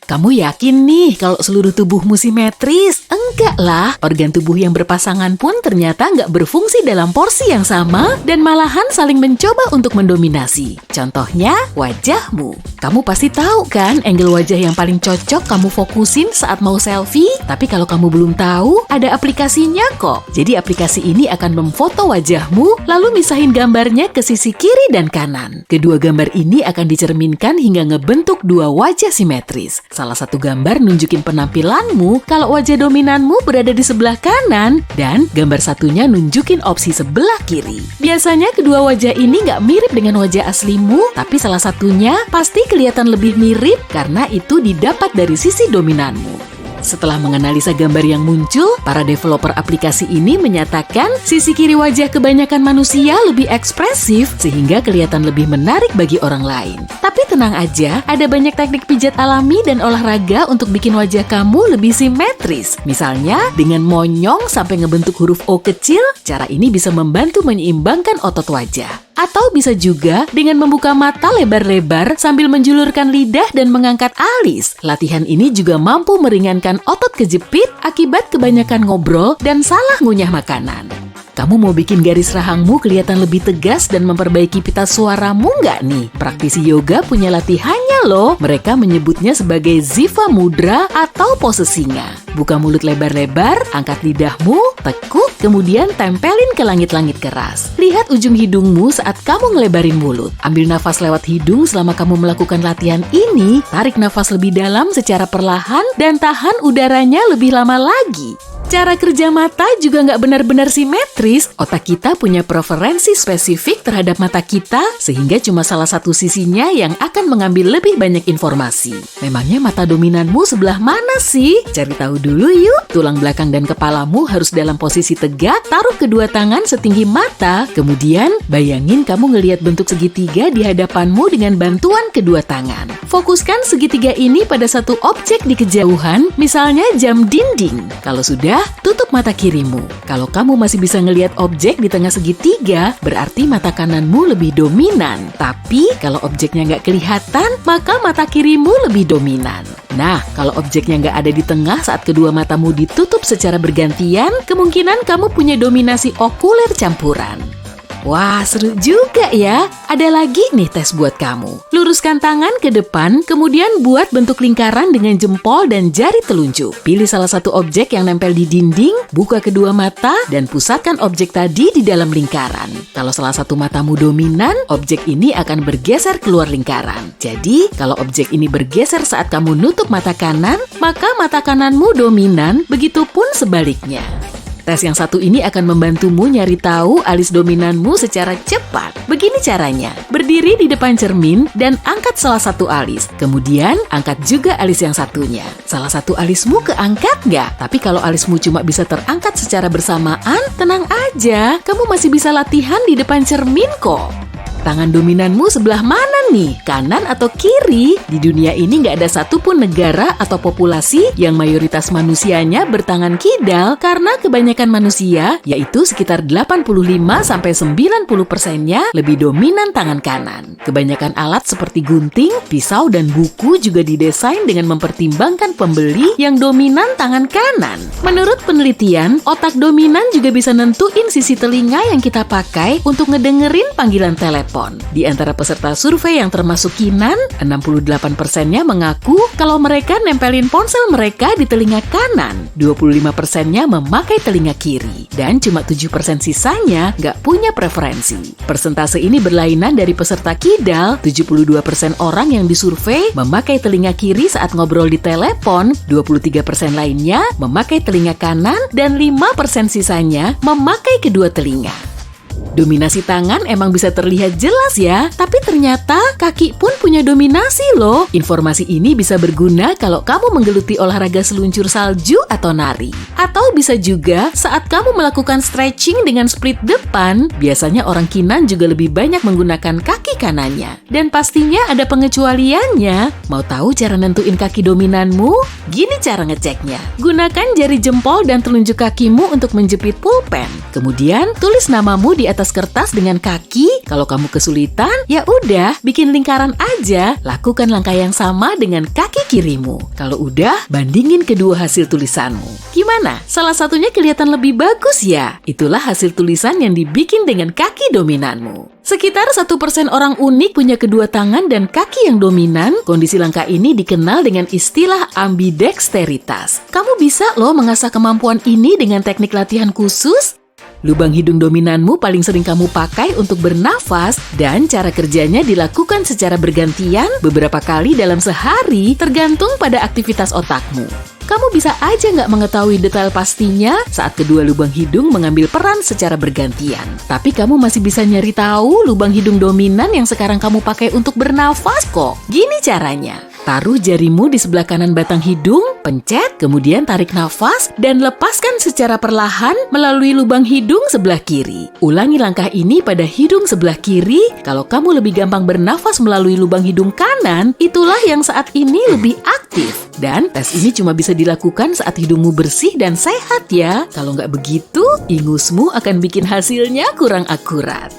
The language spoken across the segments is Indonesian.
Kamu yakin nih kalau seluruh tubuhmu simetris? Enggak lah, organ tubuh yang berpasangan pun ternyata nggak berfungsi dalam porsi yang sama dan malahan saling mencoba untuk mendominasi. Contohnya, wajahmu. Kamu pasti tahu kan angle wajah yang paling cocok kamu fokusin saat mau selfie? Tapi kalau kamu belum tahu, ada aplikasinya kok. Jadi aplikasi ini akan memfoto wajahmu, lalu misahin gambarnya ke sisi kiri dan kanan. Kedua gambar ini akan dicerminkan hingga ngebentuk dua wajah simetris. Salah satu gambar nunjukin penampilanmu kalau wajah dominanmu berada di sebelah kanan dan gambar satunya nunjukin opsi sebelah kiri. Biasanya kedua wajah ini nggak mirip dengan wajah aslimu, tapi salah satunya pasti kelihatan lebih mirip karena itu didapat dari sisi dominanmu. Setelah menganalisa gambar yang muncul, para developer aplikasi ini menyatakan sisi kiri wajah kebanyakan manusia lebih ekspresif sehingga kelihatan lebih menarik bagi orang lain. Tapi tenang aja, ada banyak teknik pijat alami dan olahraga untuk bikin wajah kamu lebih simetris. Misalnya, dengan monyong sampai ngebentuk huruf O kecil, cara ini bisa membantu menyeimbangkan otot wajah. Atau bisa juga dengan membuka mata lebar-lebar sambil menjulurkan lidah dan mengangkat alis. Latihan ini juga mampu meringankan otot kejepit akibat kebanyakan ngobrol dan salah ngunyah makanan. Kamu mau bikin garis rahangmu kelihatan lebih tegas dan memperbaiki pita suaramu nggak nih? Praktisi yoga punya latihannya loh. Mereka menyebutnya sebagai Ziva Mudra atau pose singa. Buka mulut lebar-lebar, angkat lidahmu, tekuk, kemudian tempelin ke langit-langit keras. Lihat ujung hidungmu saat kamu ngelebarin mulut. Ambil nafas lewat hidung selama kamu melakukan latihan ini. Tarik nafas lebih dalam secara perlahan dan tahan udaranya lebih lama lagi. Cara kerja mata juga nggak benar-benar simetris. Otak kita punya preferensi spesifik terhadap mata kita, sehingga cuma salah satu sisinya yang akan mengambil lebih banyak informasi. Memangnya mata dominanmu sebelah mana sih? Cari tahu dulu yuk. Tulang belakang dan kepalamu harus dalam posisi tegak, taruh kedua tangan setinggi mata, kemudian bayangin kamu ngelihat bentuk segitiga di hadapanmu dengan bantuan kedua tangan. Fokuskan segitiga ini pada satu objek di kejauhan, misalnya jam dinding. Kalau sudah, tutup mata kirimu. Kalau kamu masih bisa ngelihat objek di tengah segitiga, berarti mata kananmu lebih dominan. Tapi kalau objeknya nggak kelihatan, maka mata kirimu lebih dominan. Nah, kalau objeknya nggak ada di tengah saat kedua matamu ditutup secara bergantian, kemungkinan kamu punya dominasi okuler campuran. Wah, seru juga ya. Ada lagi nih tes buat kamu. Luruskan tangan ke depan, kemudian buat bentuk lingkaran dengan jempol dan jari telunjuk. Pilih salah satu objek yang nempel di dinding, buka kedua mata, dan pusatkan objek tadi di dalam lingkaran. Kalau salah satu matamu dominan, objek ini akan bergeser keluar lingkaran. Jadi, kalau objek ini bergeser saat kamu nutup mata kanan, maka mata kananmu dominan, begitupun sebaliknya. Tes yang satu ini akan membantumu nyari tahu alis dominanmu secara cepat. Begini caranya, berdiri di depan cermin dan angkat salah satu alis. Kemudian, angkat juga alis yang satunya. Salah satu alismu keangkat nggak? Tapi kalau alismu cuma bisa terangkat secara bersamaan, tenang aja, kamu masih bisa latihan di depan cermin kok. Tangan dominanmu sebelah mana nih? Kanan atau kiri? Di dunia ini nggak ada satupun negara atau populasi yang mayoritas manusianya bertangan kidal karena kebanyakan manusia, yaitu sekitar 85-90%-nya lebih dominan tangan kanan. Kebanyakan alat seperti gunting, pisau, dan buku juga didesain dengan mempertimbangkan pembeli yang dominan tangan kanan. Menurut penelitian, otak dominan juga bisa nentuin sisi telinga yang kita pakai untuk ngedengerin panggilan telepon. Di antara peserta survei yang termasuk Kinan, 68%-nya mengaku kalau mereka nempelin ponsel mereka di telinga kanan, 25%-nya memakai telinga kiri, dan cuma 7% sisanya nggak punya preferensi. Persentase ini berlainan dari peserta kidal, 72% orang yang disurvei memakai telinga kiri saat ngobrol di telepon, 23% lainnya memakai telinga kanan, dan 5% sisanya memakai kedua telinga. Dominasi tangan emang bisa terlihat jelas ya, tapi ternyata kaki pun punya dominasi loh. Informasi ini bisa berguna kalau kamu menggeluti olahraga seluncur salju atau nari. Atau bisa juga saat kamu melakukan stretching dengan split depan, biasanya orang Kinan juga lebih banyak menggunakan kaki kanannya. Dan pastinya ada pengecualiannya. Mau tahu cara nentuin kaki dominanmu? Gini cara ngeceknya. Gunakan jari jempol dan telunjuk kakimu untuk menjepit pulpen. Kemudian, tulis namamu di atas atas kertas dengan kaki. Kalau kamu kesulitan, ya udah, bikin lingkaran aja. Lakukan langkah yang sama dengan kaki kirimu. Kalau udah, bandingin kedua hasil tulisanmu. Gimana? Salah satunya kelihatan lebih bagus ya? Itulah hasil tulisan yang dibikin dengan kaki dominanmu. Sekitar 1% orang unik punya kedua tangan dan kaki yang dominan. Kondisi langka ini dikenal dengan istilah ambidexteritas. Kamu bisa loh mengasah kemampuan ini dengan teknik latihan khusus. Lubang hidung dominanmu paling sering kamu pakai untuk bernafas dan cara kerjanya dilakukan secara bergantian beberapa kali dalam sehari tergantung pada aktivitas otakmu. Kamu bisa aja nggak mengetahui detail pastinya saat kedua lubang hidung mengambil peran secara bergantian. Tapi kamu masih bisa nyari tahu lubang hidung dominan yang sekarang kamu pakai untuk bernafas kok. Gini caranya. Taruh jarimu di sebelah kanan batang hidung, pencet, kemudian tarik nafas, dan lepaskan secara perlahan melalui lubang hidung sebelah kiri. Ulangi langkah ini pada hidung sebelah kiri. Kalau kamu lebih gampang bernafas melalui lubang hidung kanan, itulah yang saat ini lebih aktif. Dan tes ini cuma bisa dilakukan saat hidungmu bersih dan sehat ya. Kalau nggak begitu, ingusmu akan bikin hasilnya kurang akurat.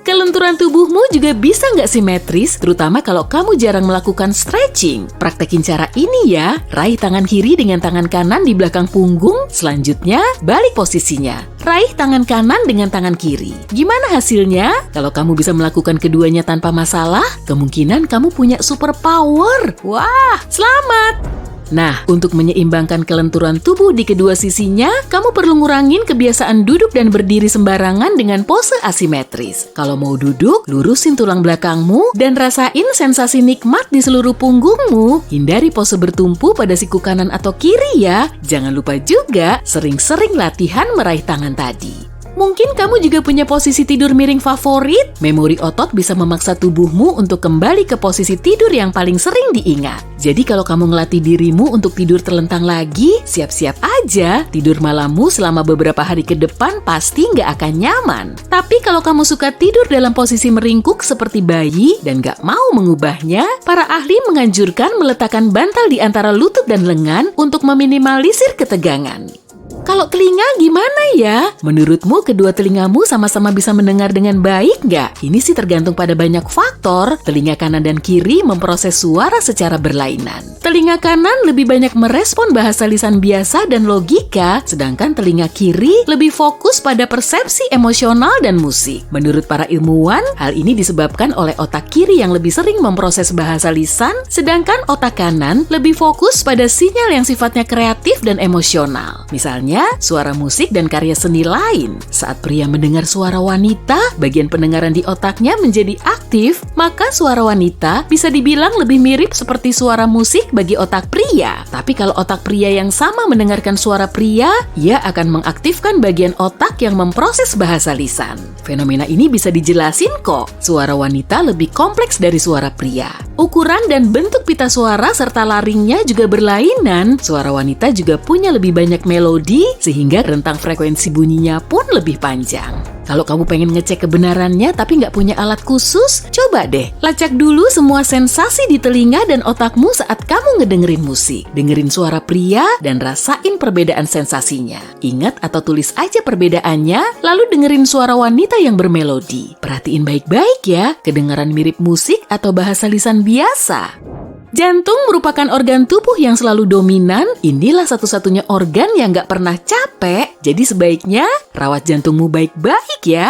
Kelenturan tubuhmu juga bisa nggak simetris, terutama kalau kamu jarang melakukan stretching. Praktekin cara ini ya, raih tangan kiri dengan tangan kanan di belakang punggung, selanjutnya balik posisinya. Raih tangan kanan dengan tangan kiri. Gimana hasilnya? Kalau kamu bisa melakukan keduanya tanpa masalah, kemungkinan kamu punya superpower. Wah, selamat! Nah, untuk menyeimbangkan kelenturan tubuh di kedua sisinya, kamu perlu ngurangin kebiasaan duduk dan berdiri sembarangan dengan pose asimetris. Kalau mau duduk, lurusin tulang belakangmu dan rasain sensasi nikmat di seluruh punggungmu. Hindari pose bertumpu pada siku kanan atau kiri ya. Jangan lupa juga sering-sering latihan meraih tangan tadi. Mungkin kamu juga punya posisi tidur miring favorit. Memori otot bisa memaksa tubuhmu untuk kembali ke posisi tidur yang paling sering diingat. Jadi kalau kamu ngelatih dirimu untuk tidur terlentang lagi, siap-siap aja tidur malammu selama beberapa hari ke depan pasti nggak akan nyaman. Tapi kalau kamu suka tidur dalam posisi meringkuk seperti bayi dan nggak mau mengubahnya, para ahli menganjurkan meletakkan bantal di antara lutut dan lengan untuk meminimalisir ketegangan. Kalau telinga gimana ya? Menurutmu kedua telingamu sama-sama bisa mendengar dengan baik nggak? Ini sih tergantung pada banyak faktor. Telinga kanan dan kiri memproses suara secara berlainan. Telinga kanan lebih banyak merespon bahasa lisan biasa dan logika, sedangkan telinga kiri lebih fokus pada persepsi emosional dan musik. Menurut para ilmuwan, hal ini disebabkan oleh otak kiri yang lebih sering memproses bahasa lisan, sedangkan otak kanan lebih fokus pada sinyal yang sifatnya kreatif dan emosional. Misalnya, suara musik dan karya seni lain. Saat pria mendengar suara wanita, bagian pendengaran di otaknya menjadi aktif, maka suara wanita bisa dibilang lebih mirip seperti suara musik bagi otak pria. Tapi kalau otak pria yang sama mendengarkan suara pria, ia akan mengaktifkan bagian otak yang memproses bahasa lisan. Fenomena ini bisa dijelasin kok. Suara wanita lebih kompleks dari suara pria. Ukuran dan bentuk pita suara serta laringnya juga berlainan. Suara wanita juga punya lebih banyak melodi, sehingga rentang frekuensi bunyinya pun lebih panjang. Kalau kamu pengen ngecek kebenarannya tapi nggak punya alat khusus, coba deh lacak dulu semua sensasi di telinga dan otakmu saat kamu ngedengerin musik. Dengerin suara pria dan rasain perbedaan sensasinya. Ingat atau tulis aja perbedaannya, lalu dengerin suara wanita yang bermelodi. Perhatiin baik-baik ya, kedengaran mirip musik atau bahasa lisan biasa. Jantung merupakan organ tubuh yang selalu dominan. Inilah satu-satunya organ yang nggak pernah capek. Jadi sebaiknya rawat jantungmu baik-baik ya.